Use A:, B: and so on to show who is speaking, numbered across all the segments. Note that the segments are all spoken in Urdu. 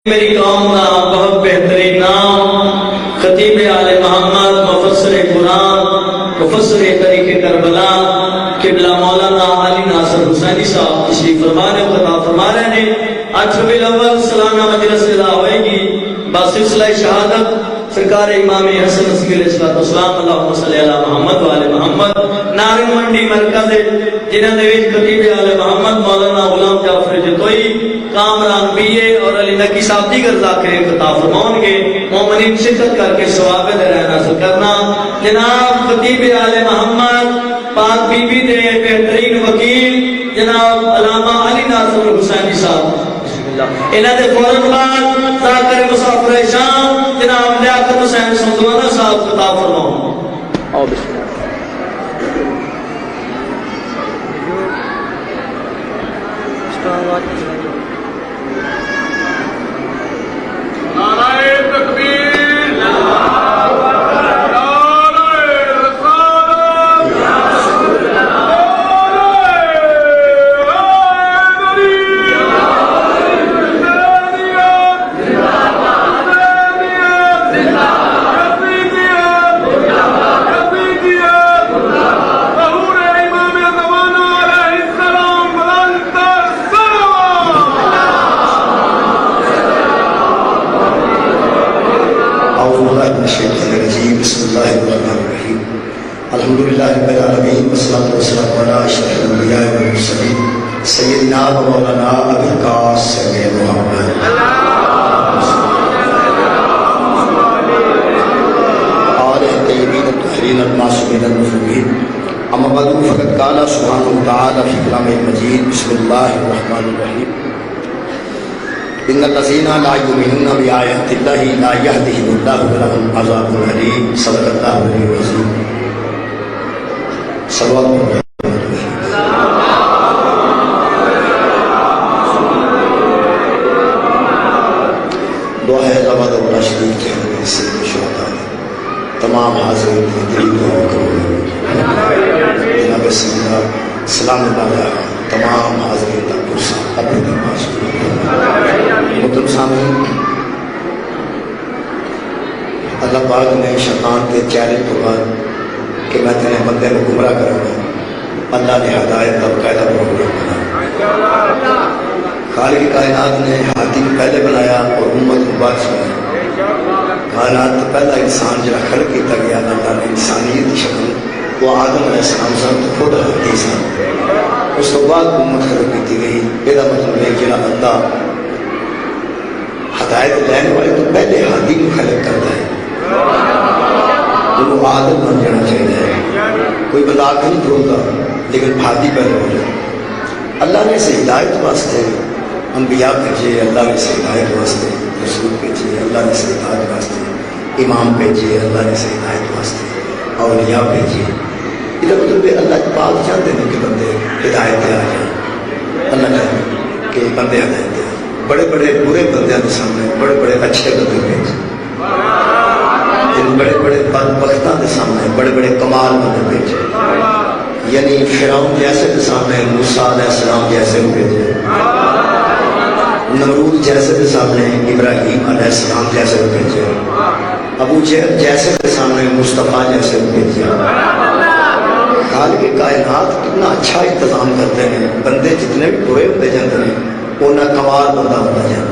A: میری قوم کا بہت بہترین نام خطیب آل محمد مفسر قرآن مفسر تاریخ کربلا قبلہ مولانا علی ناصر حسینی صاحب تشریف فرما رہے خطا فرما رہے ہیں۔ 8 ربیع الاول سالانہ مجلس ادا ہوئے گی بسلسلہ شہادت سرکار امام حسن علیہ السلام اللہم صلی علی محمد و آل محمد نارنگ منڈی مرکز جنہاں دے وچ خطیب آل محمد مولانا غلام جعفر جتوئی کامران بی اے اور علی نقی صاحب دیگر ذاکرین خطاب فرماؤں گے۔ مومنین شرکت کر کے ثواب درہن حاصل کرنا۔ جناب خطیب آل محمد پاک بی بی دے بہترین وکیل جناب علامہ علی ناصر حسینی صاحب انہاں دے فوراً بعد ذاکر مسافر شام جناب لیاقت حسین سمدوانہ صاحب خطاب فرماؤں۔
B: اور بسم اللہ
C: نعرہ تکبیر، نعرہ رسالت، نعرہ
D: بسم اللہ الرحمن الرحیم الحمدللہ رب العالمین والصلاة والسلام علی اشرف الانبیاء والمرسلین سیدنا و مولانا ابی القاسم محمد آلہ طیبین الطاہرین المعصومین المعصومین اما بعد فقد قال سبحانہ وتعالی فی کلامہ المجید بسم اللہ الرحمن الرحیم ان الذين لا يؤمنون بآيات الله لا يهديهم الله ولهم عذاب أليم صدق الله العلي العظيم صلوات الله دعا ہے زباد اللہ شریف کے حضرت سید شہداء تمام حاضرین کی دلی دعا کرو جناب سیدنا سلام اللہ علیہ تمام حاضرین کا پرسا اپنے نماز محترم سامعین، اللہ پاک نے شیطان کے چیلنج کو بعد کہ میں تیرے بندے کو گمراہ کروں گا، اللہ نے ہدایت کا باقاعدہ پروگرام بنایا۔ خالق کائنات نے ہاتھی کو پہلے بنایا اور امت کو بعد بنایا۔ کائنات تو پہلا انسان جڑا خلق کیا گیا اللہ نے انسانیت کی شکل وہ آدم علیہ السلام سن تو خود ہاتھی سن، اس کے بعد امت خلق کی گئی۔ یہ مطلب ہے جڑا بندہ ہدایت لینے والے تو پہلے ہادی کو خلق کرتا ہے، وہ عادت بن جانا چاہیے۔ کوئی بندہ آگے نہیں کھولتا لیکن ہادی پہلے ہو جائے۔ اللہ نے اسے ہدایت واسطے انبیاء بھیجے، اللہ نے اسے ہدایت واسطے رسول بھیجے، اللہ نے اسے ہدایت واسطے امام بھیجے، اللہ نے اسے ہدایت واسطے اولیاء بھیجے۔ یہ مطلب اللہ پاک چاہتے ہیں کہ بندے ہدایت پہ آ جائیں۔ اللہ چاہتے کہ بندے ہدایت پہ آ جائیں۔ بڑے بڑے برے بندیاں کے سامنے بڑے بڑے اچھے بندے بھیج، ان بڑے بڑے بدبختاں کے سامنے بڑے بڑے کمال بندے بھیجے، یعنی فرعون جیسے کے سامنے موسیٰ علیہ السلام جیسے بھیجے، نمرود جیسے کے سامنے ابراہیم علیہ السلام جیسے بھیجے، ابو جہل جیسے کے سامنے مصطفیٰ جیسے بھیجے۔ خالق کائنات کتنا اچھا انتظام کرتے ہیں، بندے جتنے بھی برے ہوتے جاتے ہیں انہاں کمال بندہ ہوتا جائے،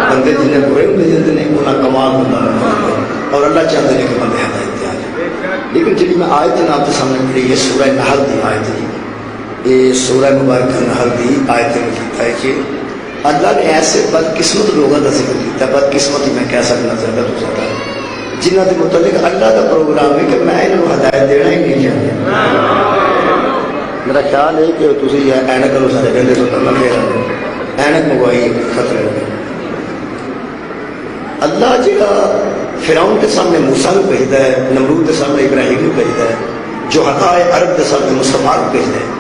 D: بندے جنہیں برے ہوتے جاتے ہیں انہاں کمال بندہ ہوتا ہے، اور اللہ چاہتے ہیں کہ بندے ہدایت پہ آ جائیں۔ لیکن جب میں آیت جناب کے سامنے پڑھی یہ سورہ نحل دی آیت ہے، یہ سورہ مبارکہ نحل دی آیت میں لکھا ہے کہ اللہ نے ایسے بدقسمت لوگوں کا ذکر کیا، بدقسمت میں کہہ سکنا زیادہ تو زیادہ ہے، جنہ کے متعلق اللہ کا پروگرام ہے کہ میں انہوں ہدایت دینا ہی نہیں چاہتا۔ میرا خیال ہے کہ تسی اینک کرو سارے کہندے تو کرنا پھر اینک منگوائی خطرے ہو گئے۔ اللہ جہاں فرعون کے سامنے موسیٰ کو بھیجتا ہے، نمرود کے سامنے ابراہیم کو بھیجتا ہے، جو ہدایے عرب کے سامنے مصطفیٰ کو بھیجتا ہے،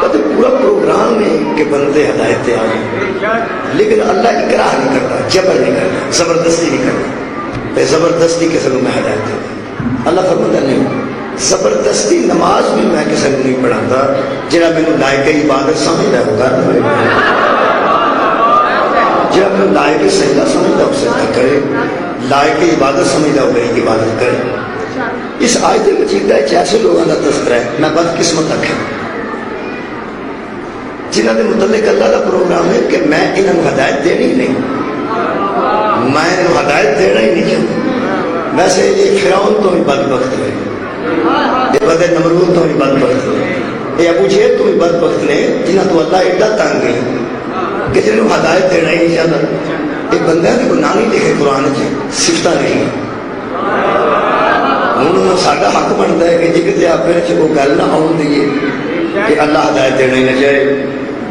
D: تو پورا پروگرام ہے کہ بندے ہدایت پہ آ جائیں۔ لیکن اللہ اکراہ نہیں کرتا، جبر نہیں کرتا، زبردستی نہیں کرتا، زبردستی کے سبب میں ہدایت دیتا۔ اللہ فرماتا نہیں زبردستی نماز بھی میں کسی کو نہیں پڑھاتا، جنہاں میں نے لائق عبادت سمجھتا ہے وہ کرنا ہے۔ جو اپنے لائق سجدہ سمجھتا ہو سجدہ کرے، لائق عبادت سمجھتا ہو گئی عبادت کرے۔ اس آیت مجیدہ ایسے لوگوں کا تذکرہ ہے، میں بد قسمت رکھا جنہ کے متعلق اللہ کا پروگرام ہے کہ میں انہوں ہدایت دینی نہیں، میں انہوں ہدایت دینا ہی نہیں چاہتا۔ ویسے یہ فرعون تو بھی بدبخت ہے، یہ بدر نمرود تو بھی بدبخت ہے، یہ ابو جہل تو بھی بدبخت نے جنہ تو اللہ ایڈا تنگ ہے کہ جنہوں ہدایت دینا ہی نہیں چاہتا۔ یہ بندہ کو نام نہیں لکھے قرآن سے، صفتہ نہیں۔ ہوں ساڈا حق بنتا ہے کہ جی کسی آپ وہ گل نہ آن دیے کہ اللہ ہدایت دینا ہی نہ چاہے۔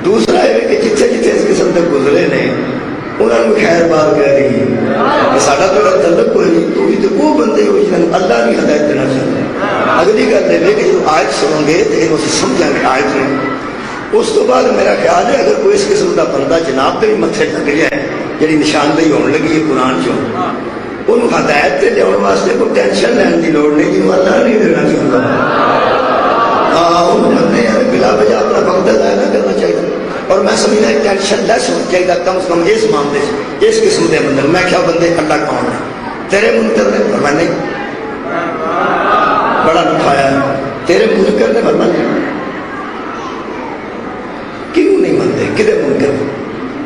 D: دوسرا یہ کہ جتنے جتنے اس قسم کے گزرے نے انہوں نے خیر بات کہہ رہی ہے کہ ساڈا تو تعلق کوئی نہیں، تو بھی تو وہ بندے ہو جنہوں اللہ نہیں ہدایت دینا چاہتا۔ اگلی گل یہ کہ جب آیت سنو گے تو یہ سمجھا گے آیت میں، اس تو بعد میرا خیال ہے اگر کوئی اس قسم کا بندہ جناب پہ بھی متھے لگ جائے جی نشاندہی ہونے لگی ہے قرآن چوں، انہوں ہدایت سے لیا واسطے کوئی ٹینشن لینے کی لوڑ نہیں، جنہوں اللہ نہیں دینا چاہتا۔ بندے بلا وجہ اپنا وقت ضائع نہ کرنا چاہیے، اور میں سمجھنا ٹینشن لیس ہونا چاہیے کم از کم اس معاملے سے، اس قسم کے بندے۔ میں کیا بندے اللہ کون ہے تیرے منکر نے فرمایا نہیں، بڑا دکھایا ہے تیرے منکر نے فرمایا کیوں نہیں منتے، کدے منکر؟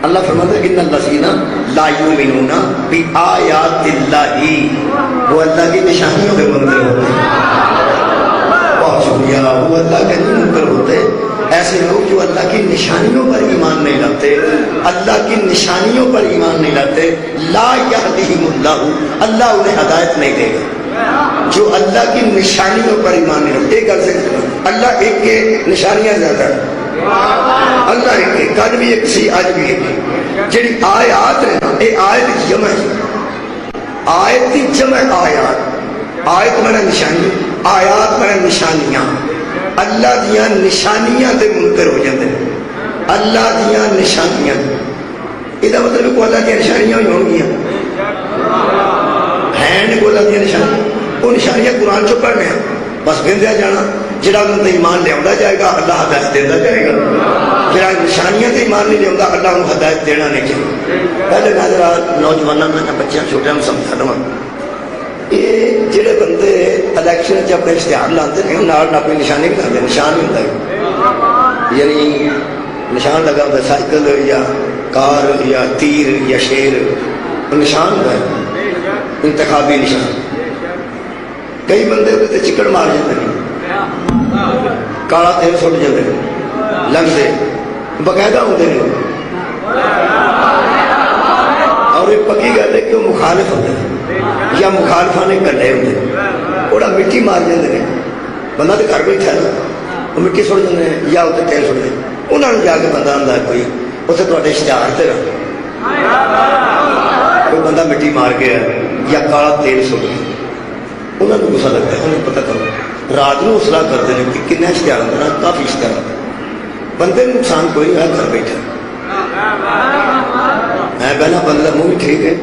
D: اللہ فرماتا ہے ان الذین لا یؤمنون بآیات اللہ، وہ اللہ کی نشانیوں کے منکر ہوتے ہیں۔ بہت شکریہ، وہ اللہ کے منکر ہوتے ایسے لوگ جو اللہ کی نشانیوں پر ایمان نہیں لاتے، اللہ کی نشانیوں پر ایمان نہیں لاتے۔ لا یہدیہم اللہ، اللہ انہیں ہدایت نہیں دے گا جو اللہ کی نشانیوں پر ایمان نہیں لاتے۔ ایک گل سے اللہ ایک کے نشانیاں زیادہ ہے، اللہ ایک ہے، کل بھی ایک سی آج بھی ایک۔ جڑی آیات ہے نا یہ آیت جمع ہے، آیت کی جمع آیات، آیت میں نشانی، آیات میں نشانیاں، اللہ دیاں نشانیاں تے منکر ہو جاتے ہیں۔ اللہ دیاں نشانیاں یہ مطلب کو اللہ دیاں نشانیاں ہی ہوں گیاں ہیں کو اللہ دیاں نشانیاں، وہ نشانیاں قرآن چو پڑھنے ہیں بس گندیا جانا۔ جڑا انہوں ایمان لیا جائے گا اللہ ہدایت دیتا جائے گا، جڑا نشانیاں تے ایمان نہیں لیا اللہ انہوں ہدایت دینا نہیں چاہیے۔ پہلے میں ذرا نوجوانوں میں بچیاں چھوٹے میں سمجھا دوں، یہ جڑے بندے الیکشن اپنے اشتہار لاتے ہیں نال اپنی نشانی بھی لاتے، نشان بھی ہوتا ہے، یعنی نشان لگا ہوتا ہے سائیکل یا کار یا تیر یا شیر، نشان ہوتا ہے انتخابی نشان۔ کئی بندے ہوتے چکڑ مار جاتے ہیں، کالا تیل سٹ جاتے ہیں، لگتے باقاعدہ ہوتے ہیں، اور ایک پکی گل ہے کہ وہ مخالف ہوتے ہیں یا مخالفہ نے کٹے ہوتے ہیں، وہ مٹی مار جاتے ہیں، بندہ تو گھر بیٹھا ہے وہ مٹی سٹ جاتے ہیں یا اتنے تیل سٹ جاتے ہیں، انہوں نے جا کے بندہ آتا کوئی اتنے تے اشتہار سے کوئی بندہ مٹی مار گیا یا کالا تیل سٹ گیا، انہوں نے غصہ لگتا ہے، انہیں پتہ کرو رات کو اصلاح کرتے ہیں کہ کن اشتہار ہوتا ہے، کافی اشتہار ہوتا ہے، بندے نقصان کوئی نہیں ہے، گھر بیٹھا ہے پہلا بندہ منہ بھی ٹھیک ہے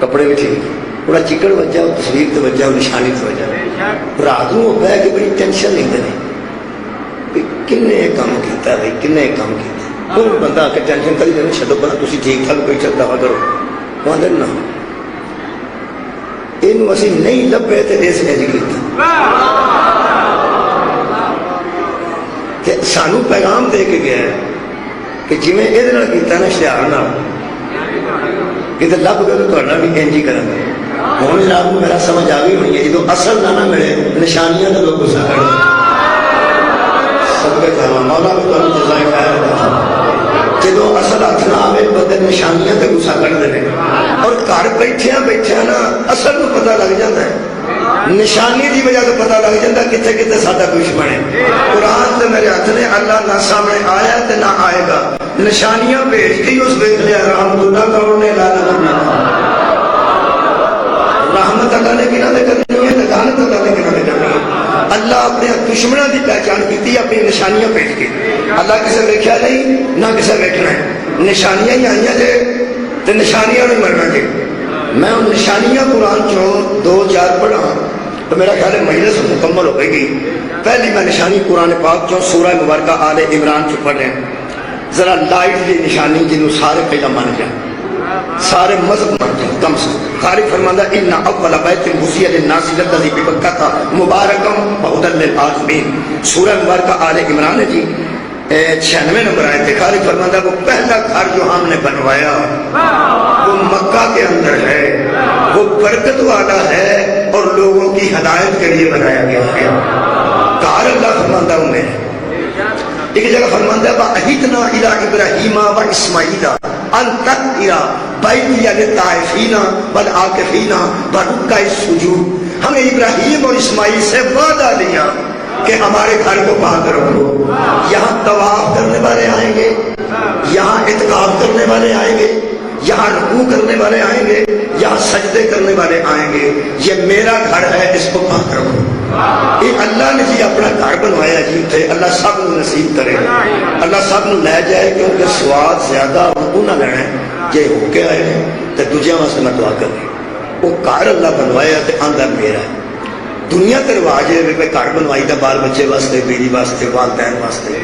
D: کپڑے بھی ٹھیک ہے، تھوڑا چکڑ بچا وہ تصویر سے بچا وہ نشانی سے بچا، رات کو بہ کے بڑی ٹینشن لیتے ہیں کن کام کیا بھائی کن کام کیا، کوئی بندہ آ کے ٹینشن کری دینا چلو پہ تھی ٹھیک ٹھاک کوئی چلتا ہوا کرو، وہاں دن نہ یہ اسی نہیں لبے تو اس نے کیا کہ سانو پیغام دے کے گیا ہے کہ جی میں یہ کیا نا اشتہار نہ کتنے لب گئے تو بھی انج ہی کریں گے۔ ہوں جناب کو میرا سمجھ آ گئی ہونی ہے جب اصل نہ ملے نشانیاں تو لوگ غصہ کر سب کے مولا بھی تمہیں جزائے خیر، جب اصل ہاتھ نہ آئے بندے نشانیاں تو غصہ کرتے ہیں، اور گھر بیٹھیا بیٹھیا نا اصل کو پتہ لگ جاتا ہے، نشانی کی وجہ تو پتہ لگ جاتا کتنے کتنے ساڈا دشمن ہے۔ قرآن سے میرے ہاتھ نے اللہ نہ سامنے آیا تو نہ آئے گا، نشانیاں بھیج کے اس دیکھ لیا رحمت اللہ کون نے رحمت اللہ نے کنہ نے کرنی ہے، لعنت اللہ نے کنہ نے کرنی ہے۔ اللہ اپنے دشمنوں کی پہچان کی اپنی نشانیاں بھیج کے، اللہ کسے ویکھیا نہیں نہ کسے ویکھنا ہے، نشانیاں ہی آئیاں جے تو نشانیاں نہیں مرنا جے۔ میں ان نشانیاں قرآن چوں 2-4 پڑھا تو میرا خیال ہے مجلس مکمل ہو گئی۔ پہلی میں نشانی قرآن پاک چوں سورہ مبارکہ آل عمران چوں پڑھ رہے ہیں، ذرا لائٹ دی نشانی جنوں سارے پہلا مان جائیں، سارے مذہب مانتے ہیں کم سے خالق فرماتا ان اول بیت وسع للناس الذی ببکۃ مبارکا وہدی للعالمین. سورہ مبارکہ آل عمران ہے جی 96 نمبر آئے تھے. خالق فرماتا وہ پہلا گھر جو ہم نے بنوایا وہ مکہ کے اندر ہے, وہ برکت والا ہے اور لوگوں کی ہدایت کے لیے بنایا گیا ہے. گھر اللہ فرماتا ہوں میں ایک جگہ فرماتا ہے وَأَحِدْنَا إِلَىٰ إِبْرَاهِيمَ وَإِسْمَاعِيلَ أَن طَهِّرَ بَيْتِيَ لِلطَّائِفِينَ وَالْعَاكِفِينَ وَرُكَّعِ السُّجُودِ. ہم نے ابراہیم اور اسماعیل سے وعدہ لیا کہ ہمارے گھر کو پاک رکھو. یہاں طواف کرنے والے آئیں گے, یہاں اعتکاف کرنے والے آئیں گے, یہاں رکوع کرنے والے آئیں گے, یہاں سجدے کرنے والے آئیں گے. یہ میرا گھر ہے, اس کو پاک رکھو. یہ اللہ نے جی اپنا گھر بنوایا جی اتنے. اللہ سب کو نصیب کرے, اللہ سب کو لے جائے, کیونکہ سواد زیادہ انہوں نہ لینا ہے. جی ہو کے آئے ہیں تو دوجیاں واسطے میں دعا کرنی. وہ گھر اللہ بنوایا تو اندر میرا ہے. دنیا کے رواج ہے کہ گھر بنوائی دا بال بچے واسطے, بیوی واسطے, والدین واسطے,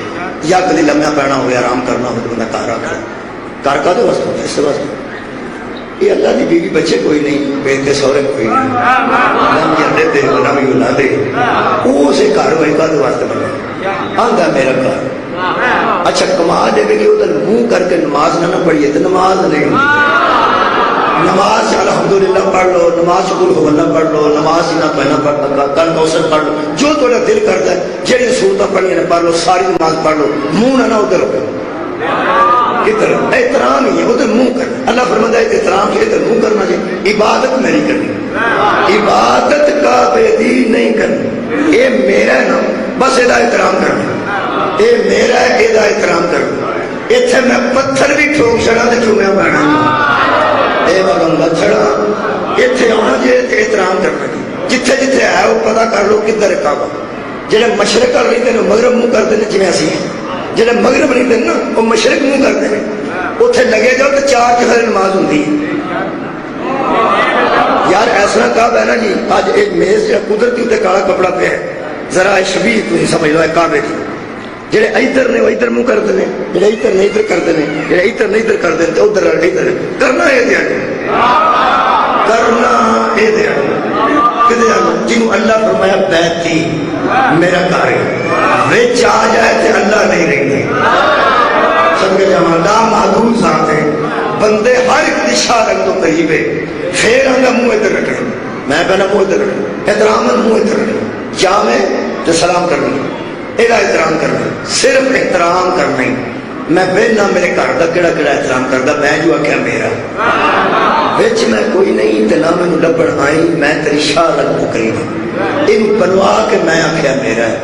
D: یا کدی لمحہ پینا ہو, آرام کرنا ہو تو بندہ گھر آتا ہے. گھر کا تو واسطے ہوتا ہے اس واسطے. یہ اللہ کی بیوی بچے کوئی نہیں, بیٹے کے سہرے کوئی نہیں, نہ جنڈے دے نہ بھی اولاد دے, وہ اسے گھر ہوئے کا واسطے بنا آندا میرا گھر. اچھا کما دے کہ ادھر منہ کر کے نماز نہ پڑھیے تو نماز نہیں. نماز الحمدللہ پڑھ لو, نماز شکر ہو اللہ پڑھ لو, نماز نہ پڑھنا پڑھنا کل کوثر پڑھ لو, جو تھوڑا دل کرتا ہے جہی صورتیں پڑھنی نے پڑھ لو, ساری نماز پڑھ لو, منہ نہ ادھر ہو کدھر احترام ہی ہے ادھر منہ کرنا. اللہ فرماتا ہے احترام سے ادھر منہ کرنا چاہیے. عبادت نہیں کرنی, عبادت کا بےدی نہیں کرنی. یہ میرا ہے نا بس یہ احترام کرنا, یہ میرا ہے یہ احترام کرنا. اتنے میں پتھر بھی ٹھوک چڑا تو چومیا پڑنا, یہ میں چھڑا اتنے آنا جی احترام کرنا. جتھے جتھے ہے وہ پتا کر لو کدھر ہے کعبہ. جہاں مشرق کر رہے ہیں مغرب منہ کرتے ہیں جی اسی ہیں, جہاں مغرب نہیں دن نا وہ مشرق منہ کرتے ہیں. اتنے لگے جاؤ تو 4 چفر نماز ہوتی ہے. یار ایسا کعبہ ہے نا جی, اج ایک میز جو قدرتی اتنے کالا کپڑا پہ ہے, ذرا شبیہ تھی سمجھ لو کعبے کی. جہے ادھر نے وہ ادھر منہ کرتے ہیں, جہے ادھر نے ادھر کرتے ہیں, جہے ادھر نے ادھر کرتے ہیں, ادھر ادھر کرنا یہ دیا کرنا یہ دیا جنہوں اللہ فرمایا بیت تھی میرا گھر ہے, آ جائے تو اللہ نہیں رہتے. سب کے جمع لامحدود ذات ہے, بندے ہر ایک دشا رنگ تو قریب ہے. پھر آگا منہ ادھر رکھنا, میں کہنا منہ ادھر رکھنا, احترام منہ ادھر رکھنا, جامع تو سلام کرنا, یہ احترام کرنا, صرف احترام کرنا ہی. میں بہنا میرے گھر کا کہڑا کہڑا احترام کرتا, میں جو آخیا میرا بچ میں کوئی نہیں تو نہ مینو لبن آئی, میں تیری شاہ رکھ مکری ہوں. یہ بنوا کے میں آخیا میرا ہے,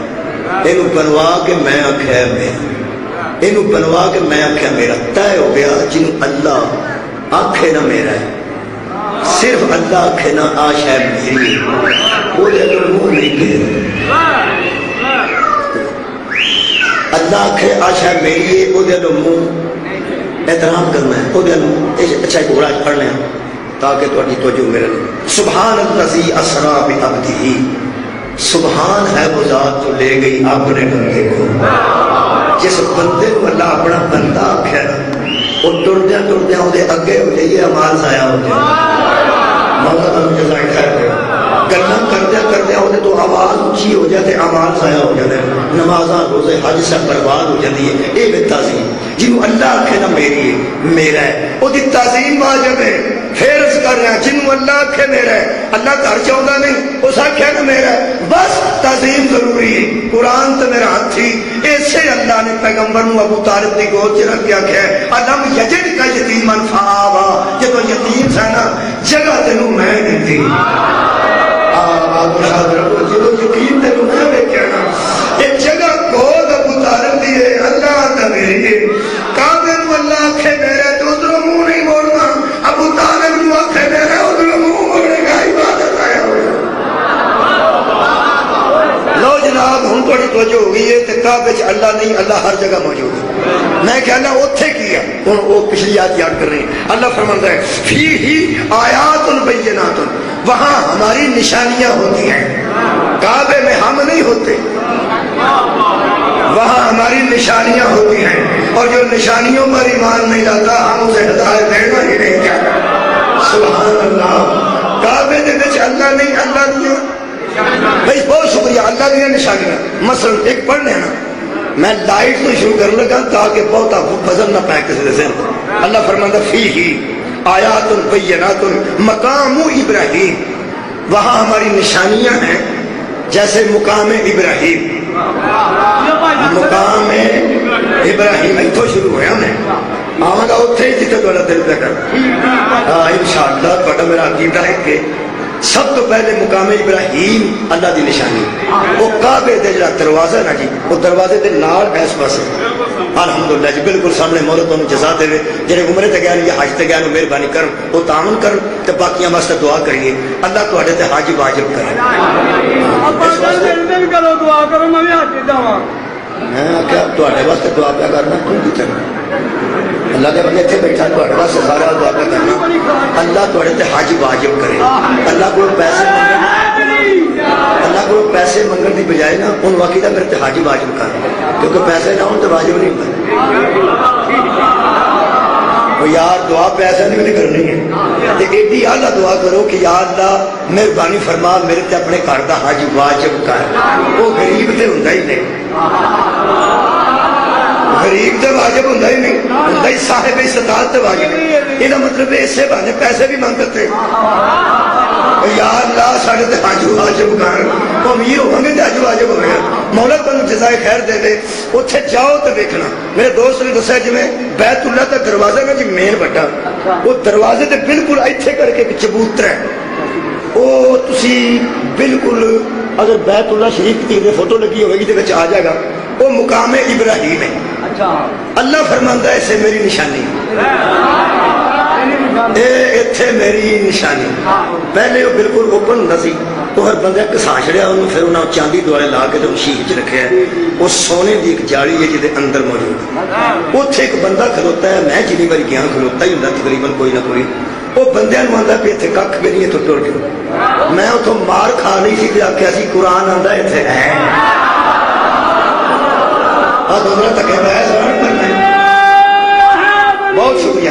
D: یہ بنوا کے میں آخیا میرا, یہ بنوا کے میں آخیا میرا. طے ہو گیا جنہوں اللہ آخے نہ میرا ہے, صرف اللہ آخے نہ آ شاید میری, وہ منہ نہیں کہ اللہ آخے آ شاید میری ہے, وہ منہ احترام کرنا ہے. وہ اچھا ایک گھوڑا پڑھنا ہے تاکہ تھوڑی توجہ میرے سبحان الذی اسری بعبدہ, سبحان ہے وہ ذات جو لے گئی اپنے بندے کو. جس بندے کو اللہ اپنا بندہ آخیا وہ ٹردیا ٹردیا وہ اگے ہو جائیے امال ضائع ہو جائے. گلا کردیا کردیا وہ تو آواز اچھی ہو جاتے, امال ضائع ہو جاتے, نمازاں روزے حج سب برباد ہو جاتی ہے. یہ بھی تعظیم جنہوں اللہ آخے نا میری ہے میرا ہے, وہ تعظیم واجب ہے. پھر اس کر رہے ہیں جنہوں اللہ آخے میرا ہے, اللہ گھر چاہتا نہیں اس آخیا نا میرا ہے, بس تعظیم ضروری ہے. قرآن تو میرا ہاتھ تھی, اسے اللہ نے پیغمبر نو ابو طالب کی گود چ رکھ کے آخیا علم یجد کا یتیمن فآوا, جب یتیم تھا نا جگہ تینوں میں دیتی, جب یتیم تینوں میں ویکیا نا یہ جگہ گود ابو طالب دی ہے, اللہ کا میری ہے. کعبے نو اللہ آخے میرا تو ادھر منہ نہیں موڑنا, ابو طالب نو آخے میرا ادھر منہ موڑے گا, عبادت آیا ہو. لو جناب ہوں تھوڑی توجہ ہو گئی ہے کہ کعبے چ اللہ نہیں, اللہ ہر جگہ موجود ہے. میں کہنا اوتھے کیا ہوں وہ پچھلی آیت یاد کر رہے ہیں. اللہ فرماتا ہے فیہ آیات بینات, وہاں ہماری نشانیاں ہوتی ہیں, کعبے میں ہم نہیں ہوتے. وہاں ہماری نشانیاں ہوتی ہیں، اور جو نشانیوں پر ایمان نہیں لاتا ہم اسے ہدایت دینا ہی نہیں چاہتا۔ سبحان اللہ۔ کعبے دے وچ اللہ نہیں، اللہ دیا بھائی بہت شکریہ، اللہ دیا نشانیاں مثلا ایک پڑھ لینا، میں لائٹ تو شروع کر لگا تاکہ بہتا وزن نہ پائے کسی ذہن۔ اللہ فرماتا فیہ آیات بینات مقام ابراہیم، وہاں ہماری نشانیاں ہیں جیسے مقام ابراہیم۔ مقام ابراہیم اتوں شروع ہوا میں آواں گا اتنے ہی جتنے تھوڑا دل پہ کر انشاءاللہ تھوڑا میرا عقیدہ ہے کہ سب تو پہلے مقام ابراہیم اللہ دی نشانی، وہ کعبے دے جڑا دروازہ نا جی، وہ دروازے دے نال بیس پاس الحمدللہ جی بالکل سامنے مولا تمہیں جزا دے، جڑے عمرے تے گئے یا حج تے گئے مہربانی کرن وہ تعاون کرن تے باقیاں واسطے دعا کریے اللہ تواڈے تے حج واجب کرے۔
C: کرو دعا کرو میں بھی حج جاواں۔
D: میں آخیا تواڈے واسطے دعا پیا کرنا کیوں کیتے اللہ کے بندے اتنے بیٹھا تواڈے واسطے سارا دعا پیا کرنا اللہ تواڈے تے حج واجب کرے۔ اللہ کو پیسے اللہ کو پیسے منگن دی بجائے نا ان وقت میرے تے حج واجب کر، کیونکہ پیسے نہ ہون تو واجب نہیں ہوتا۔ یار دعا پیسہ نہیں کرنی ہے، ایڈی اعلیٰ دعا کرو کہ یا اللہ مہربانی فرما میرے تے اپنے گھر دا حج واجب کر۔ وہ غریب تے ہوندا ہی نہیں، غریب تے واجب ہوندا ہی نہیں، ہوندا ہی صاحب استطاعت تے واجب۔ یہ مطلب ہے اسے بہانے پیسے بھی مانگتے یا اللہ ساڈے تے حج واجب کر، وہ امیر ہوں گے تے حج واجب ہو گیا۔ مولا تمہیں جزائے خیر دے دے، اتنے جاؤ تو دیکھنا۔ میرے دوست نے دسیا جی بیت اللہ کا دروازہ نا جی مین بڑا، وہ دروازے تے بالکل ایتھے کر کے چبوتر ہے، وہ تسی بالکل اگر بیت اللہ شریف کی فوٹو لگی ہوئے گی تو آ جائے گا، وہ مقام ابراہیم ہے۔ اللہ فرماندا ہے اسے میری نشانی، اتنے میری نشانی۔ پہلے وہ بالکل اوپن ہوتا سی، وہ ہر بندہ کسا چڑیا انہوں، پھر انہوں چاندی دوالے لا کے تو شیخ چ رکھا ہے، وہ سونے کی ایک جالی ہے جہد اندر موجود ہے۔ اتنے ایک بندہ کھلوتا ہے، میں جنی باری گیا کھلوتا ہی ہوں تقریباً کوئی نہ کوئی، وہ بندے آتا بھی اتنے کھ بھی نہیں اتوں ٹر جاؤ۔ میں اتوں مار کھا نہیں سی آخیا سی قرآن آتا اتنے ہے تکے بہت شکریہ۔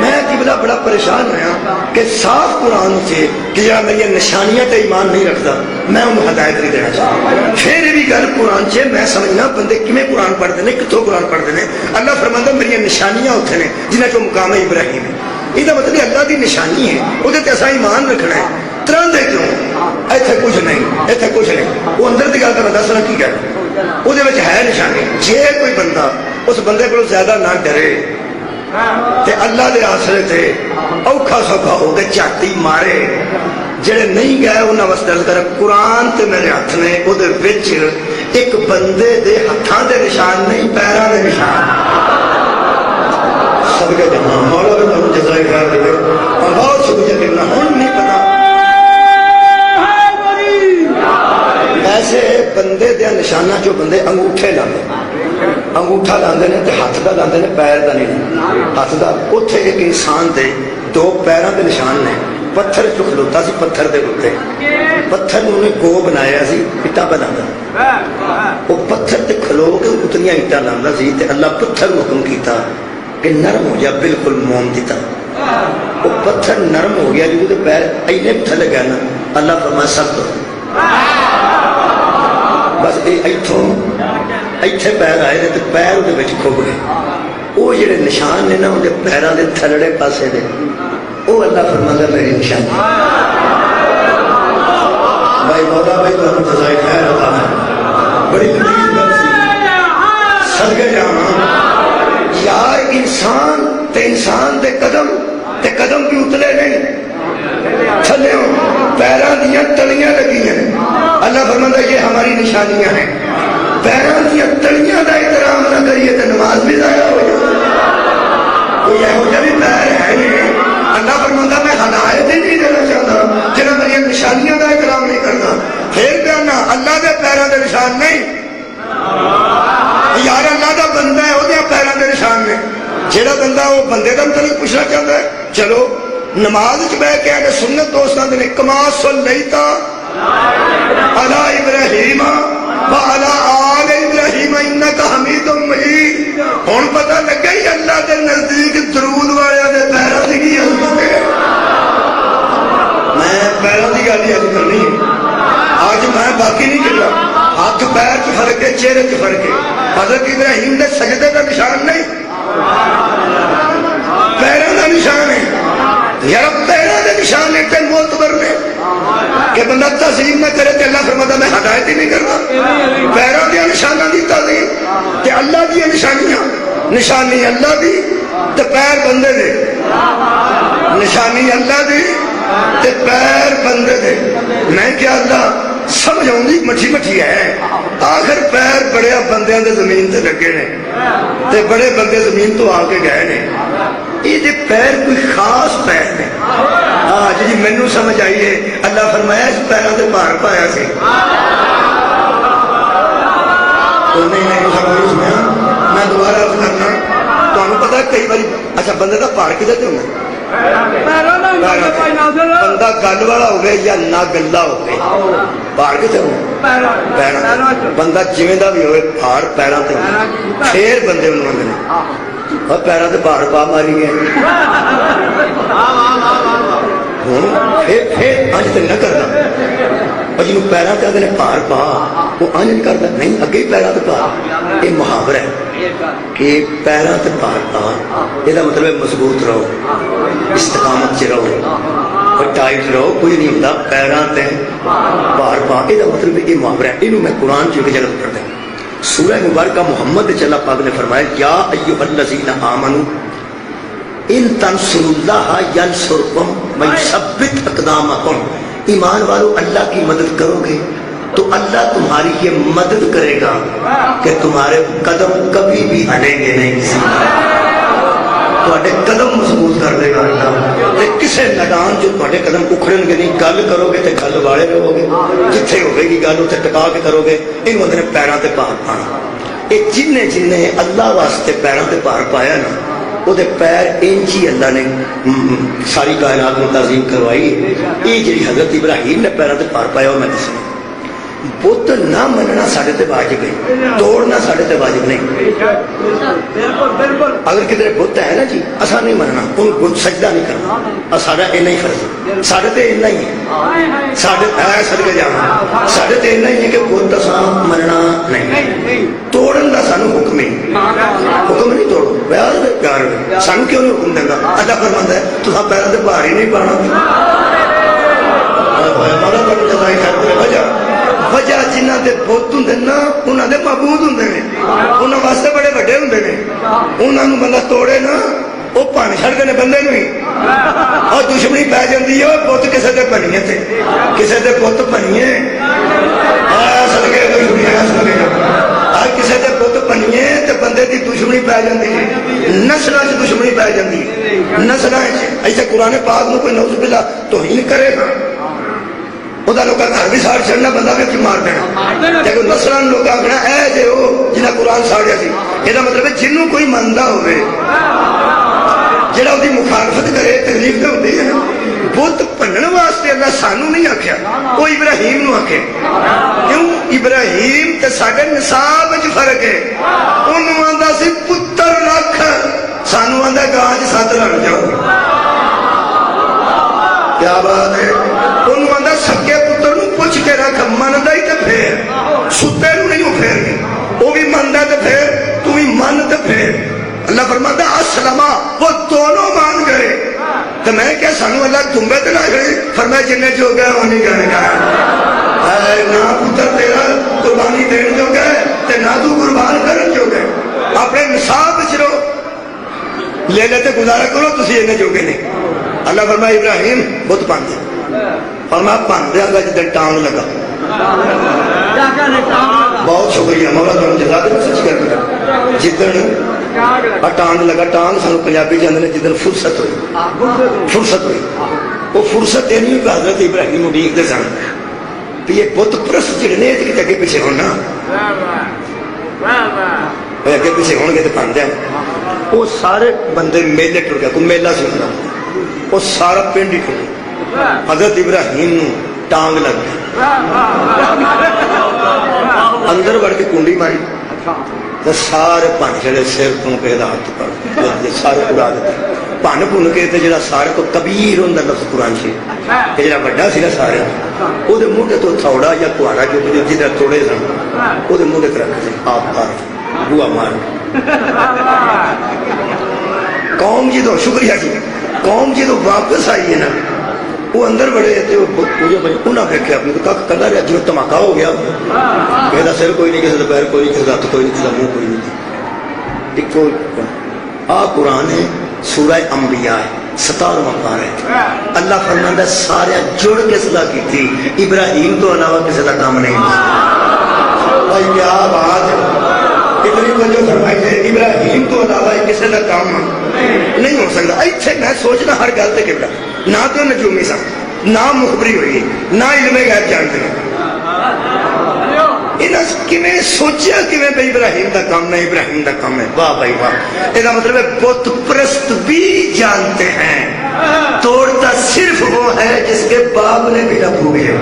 D: میں قبلہ بڑا پریشان ہوا کہ صاف قرآن سے کہ جا میری نشانیاں تے ایمان نہیں رکھتا میں انہوں ہدایت نہیں دینا چاہتا۔ پھر یہ بھی گل قرآن سے میں سمجھنا بندے کمیں قرآن پڑھتے ہیں، کتوں قرآن پڑھتے ہیں۔ اللہ فرماتا میری نشانیاں اتنے نے جنہیں کو مقام ابراہیم ہے۔ یہ مطلب اللہ کی نشانی ہے، وہ ایمان رکھنا ہے۔ طرح دے کیوں اتنے کچھ نہیں، اتنے کچھ نہیں، وہ اندر کی گل کا میں دسنا کی گل وہ ہے نشانی۔ جے کوئی بندہ اس بندے کو زیادہ نہ ڈرے تے اللہ دے آسرے تے اوکھا سوکھا ہو کے چاٹی مارے، جڑے نہیں گئے انہاں واسطے عرض کر قرآن تے میرے ہاتھ نے وہ ایک بندے دے ہاتھاں دے نشان نہیں پیراں دے نشان۔ صدقے جہاں مولا نے تمہیں جزائے خیر دے، اور بہت شکریہ کرنا ہن نہیں پتا ایسے بندے دے نشانہ جو بندے انگوٹھے لاندے، انگوٹھا لاندے نے تے ہاتھ دا لاندے نے پیر دا نہیں، ہاتھ دا اوتھے ایک انسان دے دو پیراں دے نشان نے۔ پتھر چ کھلوتا سی، پتھر دے اوتے پتھر انہوں نے گو بنایا سی اٹا بنانا، وہ پتھر تے کھلو کے اتنی اٹا لاندا سی تے اللہ پتھر کو حکم کیتا کہ نرم ہو جا بالکل موم دی طرح۔ وہ پتھر نرم ہو گیا جو پیر اینے تھلے گیا نا، اللہ فرمایا سب دو بس اتوں اتنے پیر آئے تو پیر وہ کھب گئے۔ وہ جڑے نشان نے نا وہ پیروں کے تھلڑے پاسے دے وہ اللہ فرماتا میری نشانی۔ بھائی مولا بھائی تمہیں جزائے خیر عطا ہے، بڑی لطیف گل سی۔ صدقے جاواں یار انسان دے قدم بھی اتلے نہیں، تھلے پیروں دیا تلیاں لگی ہیں۔ اللہ فرماتا یہ ہماری نشانیاں ہیں، پیروں دیا تلیاں کا احترام نہ کریے تو نماز بھی ضائع ہو جائے۔ کوئی یہو بھی پیر ہے نہیں، اللہ فرماتا میں ہدایت ہی نہیں دینا چاہتا جنہاں میری نشانیاں کا احترام نہیں کرنا۔ پھر کہنا اللہ کے پیروں کے نشان نہیں، یار اللہ کا بندہ ہے وہ پیروں کے نشان نے۔ جہاں بندہ وہ بندے کا مطلب پوچھنا چاہتا ہے، چلو نماز چ بہ کے آگے سنت دوست آتے ہیں کما صلیت علی ابراہیم وعلی آل ابراہیم ابراہیم انک حمید مجید. ہن پتہ لگا ہی اللہ دے نزدیک درود والے دے پیراں دی کی عظمت ہے. میں پیراں دی گل ہی کرنی ہے آج, میں باقی نہیں کرنا. ہاتھ پیر چ فرق ہے, چہرے چ فرق ہے. حضرت ابراہیم دے سجدے کا نشان نہیں, پیروں کا نشان ہے. یار پیروں کے نشان ہے تے معتبر نے کہ بندہ تعظیم نہ کرے تے اللہ فرماتا میں ہدایت ہی نہیں کرنا. پیروں کے نشانوں کی تعظیم تے اللہ دی نشانیاں, نشانی اللہ دی تے پیر بندے دے, نشانی اللہ دی تے پیر بندے دے. میں کیا اللہ سمجھ آؤں مٹھی مٹھی ہے. آخر پیر بڑے بندیاں دے زمین تے لگے نے تے بڑے بندے زمین تو آ کے گئے نے. یہ پیر کوئی خاص پیر نے. ہاں جی مینو سمجھ آئی ہے. اللہ فرمایا اس پیروں سے بھار پایا سی. میں دوبارہ عرض کرنا تمہیں پتا کئی بار اچھا بندے کا بھار کدھر ہونا, بندہ گل والا ہوگا یا نہ گلا ہوگا, بھار کتنے ہونا بندہ جویں دا بھی ہوئے بھار پیروں سے ہونا. پھر بندے انہوں اور پیروں سے بھار پا ماری گئے پھر انج تو نہ کرنا. اور جنوب پیروں سے آتے بھار پا وہ انج نہیں کرتا نہیں اگے ہی پیروں سے بھار. یہ محاورہ ہے کہ پیروں سے بھار پا, یہ مطلب مضبوط رہو, استقامت چ رہو اور ٹائٹ رہو. کوئی نہیں ہوتا پیروں سے بھار پا, یہ مطلب یہ محاورہ ہے. یہ میں قرآن چ جگہ پڑھتا ہوں. سورہ مبارکہ محمد صلی اللہ پاک نے فرمایا یا ایھا الذین آمنوا ان تنصروا اللہ ینصرکم ویثبت اقدامکم. ایمان والو اللہ کی مدد کرو گے تو اللہ تمہاری یہ مدد کرے گا کہ تمہارے قدم کبھی بھی ہٹیں گے نہیں. تھوڑے قدم مضبوط کر دے گا اللہ. کسی میدان جو تھوڑے قدم اکھڑن گے نہیں, گل کرو گے تو گل والے رہو گے, جتھے ہوگی گی گل اتنے ٹکا کے کرو گے. یہ آدھے پیروں سے بھار پانا. یہ جن اللہ واسطے پیروں سے بھار پایا نا وہ پیر انج ہی اللہ نے ساری کائنات میں تعظیم کروائی. یہ جی حضرت ابراہیم نے پیروں سے بھار پایا وہ میں دسنا. بت نہ مننا سارے تے واجب ہے, توڑنا سارے تے واجب نہیں. اگر کدھر بت ہے نا جی اصا نہیں مننا, ان بت سجدہ نہیں کرنا, سارا اینا ہی فرض سارے تے اینا ہی ہے. سارے سدکے جانا سارے تے اینا ہی ہے کہ بت اصا مننا نہیں. توڑن کا سانو حکم ہے, حکم نہیں توڑو پیار سانو کیوں نہیں حکم دینا. اللہ فرماتا ہے تو پیروں سے بھار ہی نہیں پانا. وجہ جنہ کے بت ہوں نا انہوں نے معبود ہوں, انہوں واسطے بڑے وڈے ہوں. انہوں بندہ توڑے نا وہ پن چڑھتے ہیں بندے ہی, اور دشمنی پی جاتی ہے. بت کسی کے بنیے تھے کسی کے بت بنیے سدکے دشمنی کسی کے بت بنیے تو بندے کی دشمنی پی جاتی ہے. نسلوں سے دشمنی پی جاتی ہے. نسلوں ایسے قرآن پاک میں کوئی نعوذ باللہ توہین کرے گا وہ لوگ گھر بھی ساڑ چڑھنا بندہ بھی مار دینا. لیکن نسلوں لوگ آخنا اے جے وہ جنہیں قرآن ساڑیا سی. یہ مطلب ہے جنوں کوئی منتا ہوئے جہاں وہ مخالفت کرے تکلیف تو ہوتی ہے نا. بت بننے واسطے اللہ سانو نہیں آخیا, وہ ابراہیم نو آخے. کیوں ابراہیم تے ساڈے نصاب وچ فرق ہے. انہوں آندا سی پتر رکھ, سانو آندا گاں چ 7 لڑ جاؤ. کیا بات ہے. انہوں آندا سکے پتر نو پوچھ کے رکھ, مندا ہی تے پھر ستے نو نہیں وہ پھیر گے, وہ بھی مندا تے پھر تو بھی من تے پھر. اللہ فرماتا اسلما وہ دونوں مان گئے. تو میں کیا سانو اللہ تمبے تے نہ گئے. فرمایا جن جو گئے وہ نہیں گئے نہ پتر تیرا قربانی دین جو گئے تے نہ تو قربان کرن جو گئے. اپنے نصاب وچ رہو, لے لیتے گزارا کرو, تسی انہیں جو گئے نہیں. اللہ فرمایا ابراہیم بت بن دے. فرمایا بن دیا گا جدن ٹانگ لگا. بہت شکریہ مولا تم جزا دے. سچ کر کے جدن ٹانگ لگا, ٹانگ سانو پنجابی جاندے نے جدن فرصت ہوئی. فرصت ہوئی وہ فرصت یہ نہیں کہ حضرت ابراہیم اڈیکتے سن کہ یہ بت پرست جڑے نے اگے پیچھے ہونا, اگے پیچھے ہون گے تو بن دیا. وہ سارے بندے میلے ٹر گیا, کوئی میلہ سی ہونا, وہ سارا پنڈ ہی ٹر. حضرت ابراہیم نو ٹانگ لگ گئی, اندر وڑ کے کنڈی ماری, تو سارے بن چڑے سر تو کسی کا ہاتھ پر سارے اڑا دیتے بن بن کے جا سارے کو کبیر ہوں لفظ قرآن سے جا وا سا سارے وہ موڈے تو تھوڑا یا کہاڑا جو جدھر توڑے سن وہ موڈے تو رکھتے آپ کر بوا مار قوم جی تو شکریہ جی قوم جی تو واپس آئی ہے نا وہ اندر بڑے انہیں دیکھے اپنے تو کھ کلا رہا جو دھماکہ ہو گیا کسی کا سر کوئی نہیں کسی کا پیر کوئی نہیں کسی کا ہاتھ کوئی نہیں کسی کا منہ کوئی نہیں ایک آ قرآن ہے سورہ انبیاء ہے 17واں پارہ ہے اللہ فرماندا ہے سارے جڑ کے صلاح کی تھی ابراہیم تو علاوہ کسی کا کام نہیں بھائی کیا بات ہے اتنی توجہ فرمائی ہے ابراہیم تو علاوہ کسی کا کام نہیں ہو سکتا ایتھے میں سوچنا ہر گل تے کبڑا نہ تو نجومی سن نہ مخبری ہوئی نہ علم غیب جانتے ہیں انہیں سوچیا کیویں بھائی ابراہیم کا کام نہیں ابراہیم کا کام ہے واہ بھائی واہ یہ مطلب ہے بت پرست بھی جانتے ہیں توڑتا صرف وہ ہے جس کے باپ نے بھی نہ پوچھے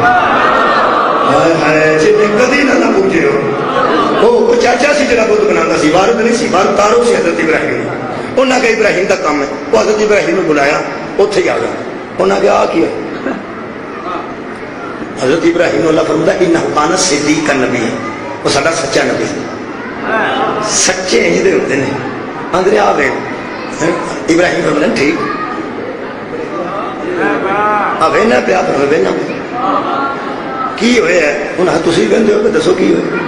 D: جنہیں کدی نہ پوچھے ہو وہ چاچا سی جڑا بت بنا سی وارد نہیں سی وارد تارو سی حضرت ابراہیم انہیں کہا ابراہیم کا کام ہے وہ حضرت ابراہیم نے بلایا اتنے ہی آ گیا انہیں کہا کیا حضرت ابراہیم اللہ فرماتا ہے انہ کان صدیق نبی ہے وہ سارا سچا نبی ہے سچے انجدے ہوتے ہیں اندر آ گئے ابراہیم فرماتا ٹھیک وہنا پیا وہنا کی ہوئے ہے انہیں تھی کہتے ہو کہ دسو کی ہوئے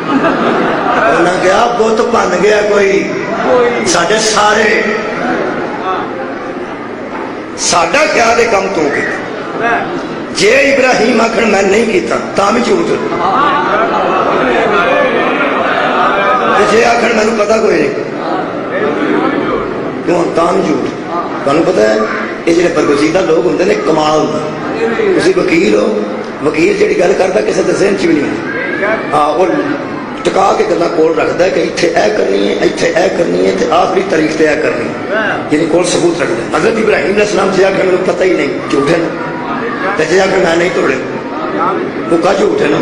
D: انہیں کہا بت بن گیا کوئی سارے سارے ساڈا خیال ہے کم تو کیا جے ابراہیم آخر میں نہیں کیتا تاں بھی جھوٹ جے آخر میں پتا کوئی نہیں کیوں تاں بھی جھوٹ تمہیں پتا ہے یہ جڑے برگزیدہ لوگ ہوتے ہیں کمال ہوتا تھی وکیل ہو وکیل جہی گل کرتا کسی کے ذہن چ بھی نہیں ہاں وہ ٹکا کے گلا کول رکھتا ہے کہ اتنے اے کرنی ہے اتنے اے کرنی ہے آخری تاریخ تے اے کرنی ہے یعنی کول ثبوت رکھتا ہے حضرت ابراہیم علیہ السلام سے آخر میرے پتہ ہی نہیں جھوٹ ہے نا جی آخر میں نہیں توڑے وہ کا جھوٹ ہے نا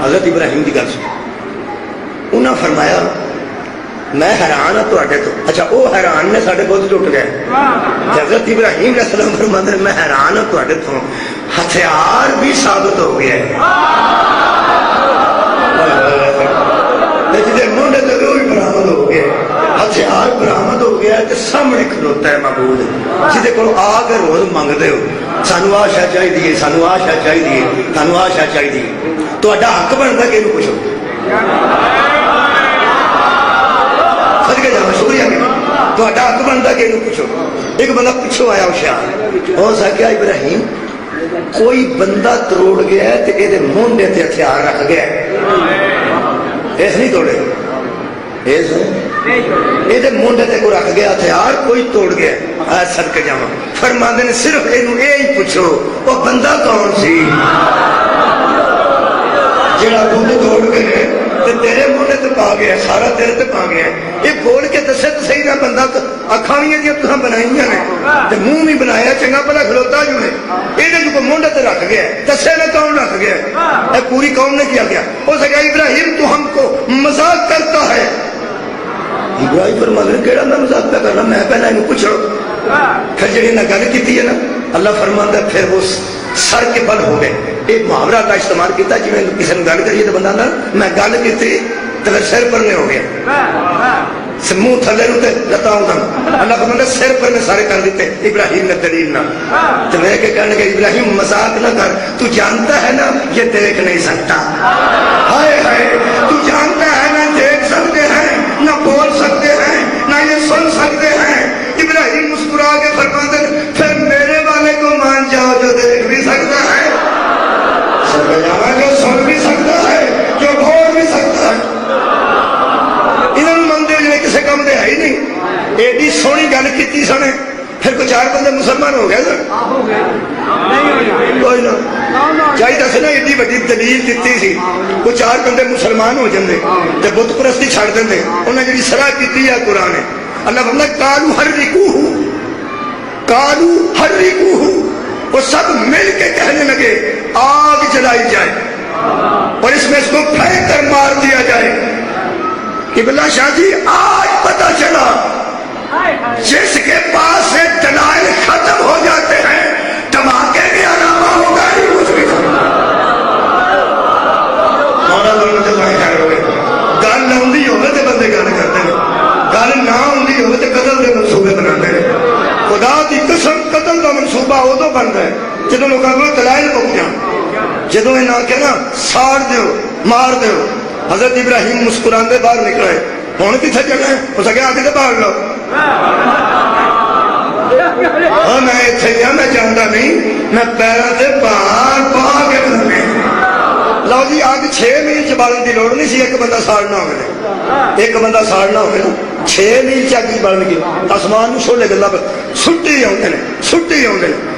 D: حضرت ابراہیم کی گل سن انہیں فرمایا میں حیران ہوں تے تو اچھا وہ حیران نے سارے بت ٹوٹ گئے حضرت ابراہیم علیہ السلام فرماتے ہیں میں حیران ہوں تے تو ہتھیار بھی ثابت ہو گیا ہے جی منڈے تو وہ بھی برامد ہو گیا ہتھیار برامد ہو گیا تو سامنے کھلوتا ہے معبود جہد کو آ کے روز منگتے ہو سانو آ شاہ چاہیے سانو آ شاہ چاہیے سانو آ شاہ چاہیے تو حق بنتا کہ پوچھو سدکے جانا شکریہ تو حق بنتا کہ پوچھو ایک بندہ پچھو آیا ہوشیار ہو سکیا ابراہیم کوئی بندہ تروڑ گیا ہے تو یہ منڈے تے ہتھیار رکھ گیا ایس نہیں توڑے یہ منڈے تے کو رکھ گیا ہتھیار کوئی توڑ گیا سدکے جاوا فرماندے نے صرف یہ پوچھو وہ بندہ کون سی جڑا بت توڑ گئے تیرے منڈے تے پا گیا سارا تیرے تے پا گیا یہ بول کے دسے تو صحیح نہ بندہ اکھاں بھی جی تساں بنائی نے منہ بھی بنایا چنگا بھلا کھلوتا جو ہے یہ جو منڈے تے رکھ گیا دسے نہ کون رکھ گیا یہ پوری قوم نے کیا گیا ہو سکا ابراہیم تو ہم کو مذاق کرتا ہے ابراہیم فرماتے ہیں کیڑا میں مذاق پہ کرنا میں پہلے انہوں پوچھو پھر جڑی نے گل کی ہے نا اللہ فرماتا ہے پھر وہ سر کے بل ہو گئے ایک محاورہ کا استعمال کیا جی میں کسی نے گل کریے تو بندہ نا میں گل کی تو پھر سر پر ہو گیا منہ تھلے نو لتا اللہ کو میں سر پر میں سارے کر دیتے ابراہیم نے دلیل نہ تو میں کہ کہنے کہ ابراہیم مذاق نہ کر تو جانتا ہے نا یہ دیکھ نہیں سکتا ہائے ہائے تو جانتا ہے نہ دیکھ سکتے ہیں نہ بول سکتے ہیں نہ یہ سن سکتے ہیں ابراہیم مسکرا کے فرماتے ہیں پھر میرے والے کو مان جاؤ جو دیکھ بھی سکتا ہے جو سن بھی سکتا ہے جو بول بھی سکتا ہے انہوں مندر جی کسی کام دے ہے ہی نہیں ایڈی سونی گل کی سنے پھر کوئی 4 بندے مسلمان ہو گئے سن کوئی نہ چاہیے سے نا ایڈی وڈی دلیل دیتی سی کوئی 4 بندے مسلمان ہو جاندے تے بت پرستی چھڑ دیندے انہیں جی صلاح کی ہے قرآن اللہ فرماتا ہے کالو حرقوہ وہ سب مل کے کہنے لگے آگ جلائی جائے اور اس میں اس کو پھینک کر مار دیا جائے قبلہ شاہ جی آج پتہ چلا جس کے پاس سے دلائل ختم ہو جاتے ہیں دھماکے کے علاوہ ہوگا ہی کچھ بھی مولا دونوں جزائے خیر ہوئے گل آئی ہوگی تو بندے گل کرتے ہیں گل نہ آئی ہوگی تو قتل کے منصوبے بنا ہیں خدا کی قسم قتل کا منصوبہ ادو بنتا ہے جدو لوگوں کو دلائل پک جان جدو یہ نہ کہ نا ساڑ دیو مار دیو حضرت ابراہیم مسکراندے باہر نکلے ہوں کتنے جانا ہے اس آگے آگے تو باہر لو ہاں میں اتنے ہی میں جانتا نہیں میں پیروں سے باہر پا کے بنانے لو جی اگ 6 میل چ بالن کی لوڑ نہیں سی ایک بندہ ساڑنا ہوگا ایک بندہ ساڑنا ہوگا 6 میل چ اگ بلن کی آسمان چھوڑے گلا سٹی آتے ہیں سٹی آتے ہیں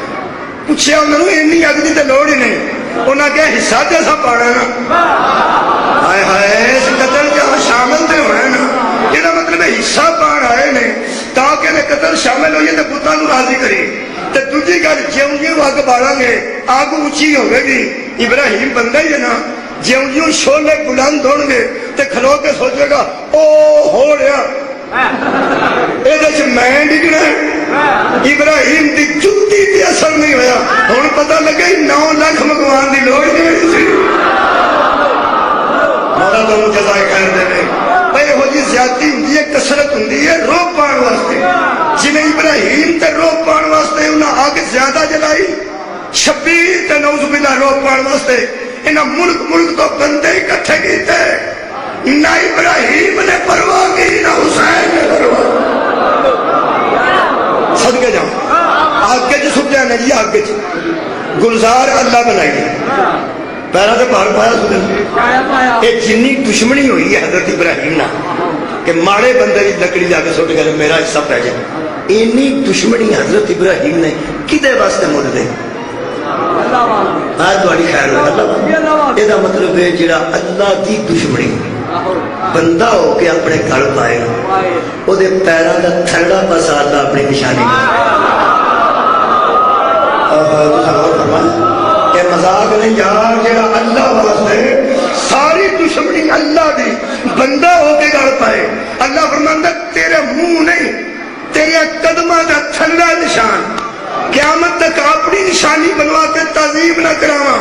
D: پوچھا انہوں نے اینی اگ کی تو لوڑ ہی نہیں انہیں کیا حصہ تو ایسا پانا نا ہائے ہائے اس قتل کے شامل تو ہونا نا یہ مطلب حصہ پان آئے نے تاکہ نے قتل شامل ہوئیے تو پتوں راضی کری تو دوجی گل جیوں جیوں اگ بالا گے اگ اچھی ہوگی گی ابراہیم بندہ ہی ہے نا جیوں جیوں شولے بلند ہو گے تو کھلو کے سوچے گا او ہو رہا یہ میں ڈگنا ابراہیم کی جتی بھی اثر نہیں ہویا ہوں پتہ لگے 9 لاکھ مکوان کی لوڑ نہیں سی مولا تمہیں جزائے خیر دے بھائی یہو جی زیادتی ہوں کسرت ہوں روک پان واسطے جنہیں ابراہیم تے روک پان واسطے انہیں آگ زیادہ جلائی شبیر تے نعوذ باللہ روک پان واسطے انہیں ملک ملک تو بندے اکٹھے کیتے نہ ابراہیم نے پرواہ کی نہ حسین نے پرواہ صدقے جاؤں آگ کے جو سکتے ہیں جی آگ کے گلزار اللہ بنائی پیرا تو باہر پایا سکتے یہ جنی دشمنی ہوئی ہے حضرت ابراہیم نہ کہ ماڑے بندے کی لکڑی جا کے سٹ گئے میرا حصہ پہ جائے اینی دشمنی حضرت ابراہیم نے کدے واسطے مل دے آج تھوڑی خیر ہوئے یہ مطلب ہے جڑا اللہ کی دشمنی بندہ ہو کے اپنے گھر پائے وہ پیروں کا تھرڈا پاسا اللہ اپنی نشانی مذاق نہیں یار جڑا اللہ واسطے ساری دشمنی اللہ دی بندہ ہو کے گھر پائے اللہ فرماندا تیرے منہ نہیں تیرے قدموں کا تھرڈا نشان قیامت تک اپنی نشانی بنوا کے تعظیم نہ کراواں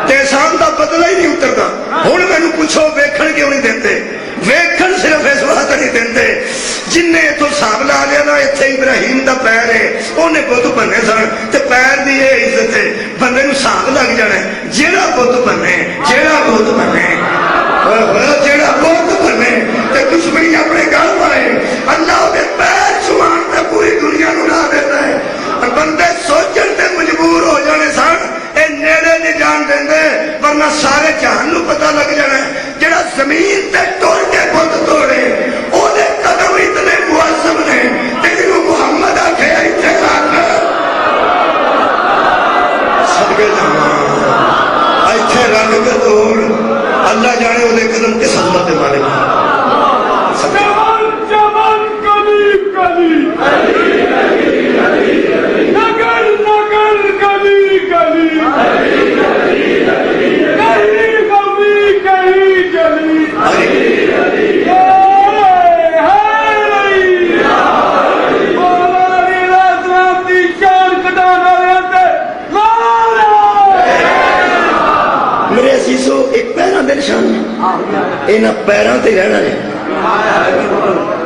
D: احسان کا بدلہ ہی نہیں اترتا ہوں مینو پوچھو ویکھن کیوں نہیں دیتے ویکھن صرف اس واسطے نہیں دیتے جن نے اتوں حساب لا لیا نا اتنے ابراہیم دا پیر ہے انہیں بت بنے سن تے پیر دی یہ عزت ہے بندے نو حساب لگ جانا ہے جیڑا بت بنے جیڑا بت بنے جیڑا بت بنے تے دشمنی اپنے گھر پائے اللہ دے پیر چھوان تے پوری دنیا نو لا دیتا ہے اور بندے سوچن تے مجبور ہو جانے سن نیڑے نہیں جان دیں ورنہ سارے جہان نو پتہ لگ جانا ہے جڑا زمین تے ٹر کے بت توڑے وہ قدم اتنے معظم نے جنہوں محمد آکھے اتنے رکھ صدقے جاواں اتنے رکھ کے توڑ اللہ جانے وہ قدم کس عظمت والے میرے عزیزو ایک پیراں دے نشان انہاں پیراں تے رہنا جے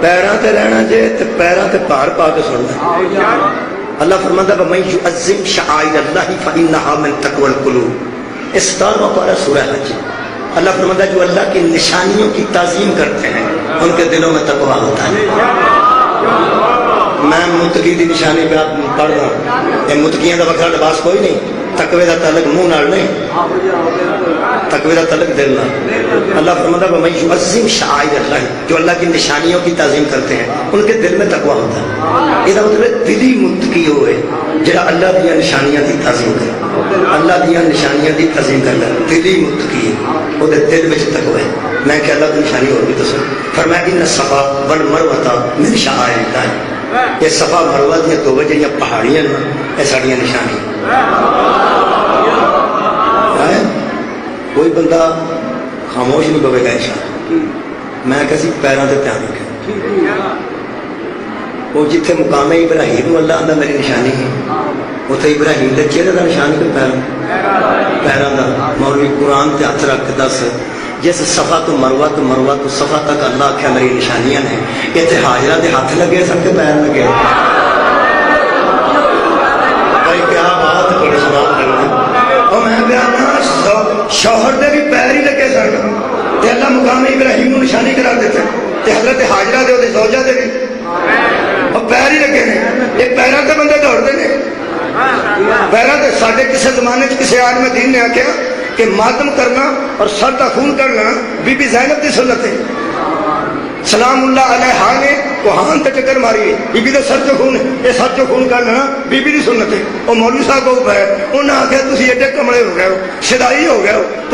D: پیراں تے رہنا جے تے پیراں تے پار پا کے سننا اللہ فرماتا ہے وَمَن يُعَظِّمْ شَعَائِرَ اللَّهِ فَإِنَّهَا مِن تَقْوَى الْقُلُوبِ اس 17واں پارہ سورہ حج اللہ فرماتا ہے جو اللہ کی نشانیوں کی تعظیم کرتے ہیں ان کے دلوں میں تقویٰ ہوتا ہے میں متقی دی نشانی پہ آپ پڑھ رہا ہوں یہ متقیاں دا وکھرا لباس کوئی نہیں تقوی دا تعلق منہ نال نہیں تقوی دا تعلق دل نال اللہ فرماتا ہے وَمَن يُعَظِّمْ شَعَائِرَ اللَّهِ جو اللہ کی نشانیوں کی تعظیم کرتے ہیں ان کے دل میں تقویٰ ہوتا ہے یہ مطلب دلی متقی ہوئے جڑا اللہ دیا نشانیاں دی تعظیم کرے اللہ دیا نشانیاں دی تعظیم کرنا دلی متقی ہے وہ دل میں تقوی ہے میں کہ اللہ کی نشانی اور بھی دسو فرمایا ان الصفا والمروہ من شعائر اللہ یہ صفا مروہ دیا دو جڑیاں پہاڑیاں یہ ساڑیاں نشانی کوئی بندہ خاموش نہیں پوے گا انشاءاللہ میں کسی پیروں سے دھیان رکھے وہ جتھے مقام ابراہیم اللہ آدھا میری نشانی ہے اتنے ابراہیم کے چہرے کا نشان کوئی پیروں کا مولوی قرآن تے ہاتھ رکھ کے دس جس صفا تو مروہ تو صفا تک اللہ آخیا میری نشانیاں نے اتنے حاجرہ کے ہاتھ لگے سن کے پیر لگے بھائی کیا بات بڑے سوال کرنا اور میں بیان شوہر دے بھی پیر ہی لگے سن تے اللہ مقام ابراہیم کو نشانی کرا دیتے تے حضرت حاجرہ دے زوجہ دے بھی اور پیر ہی لگے نے یہ پیروں سے بندے دوڑتے ہیں پیروں سے سارے کسی زمانے کسی عالم دین نے آخیا کہ ماتم کرنا اور سر کا خون کرنا بی بی زینب کی سنت ہے سلام اللہ علیہ نے کوہان تے چکر ماری بی بی دے سر چ خون یہ سر چ خون کرنا بی بی دی سنت ہے اور مولوی صاحب کو ہے انہوں نے آخیا تھی ایڈے کمڑے ہو گئے ہو شدائی ہو گئے ہو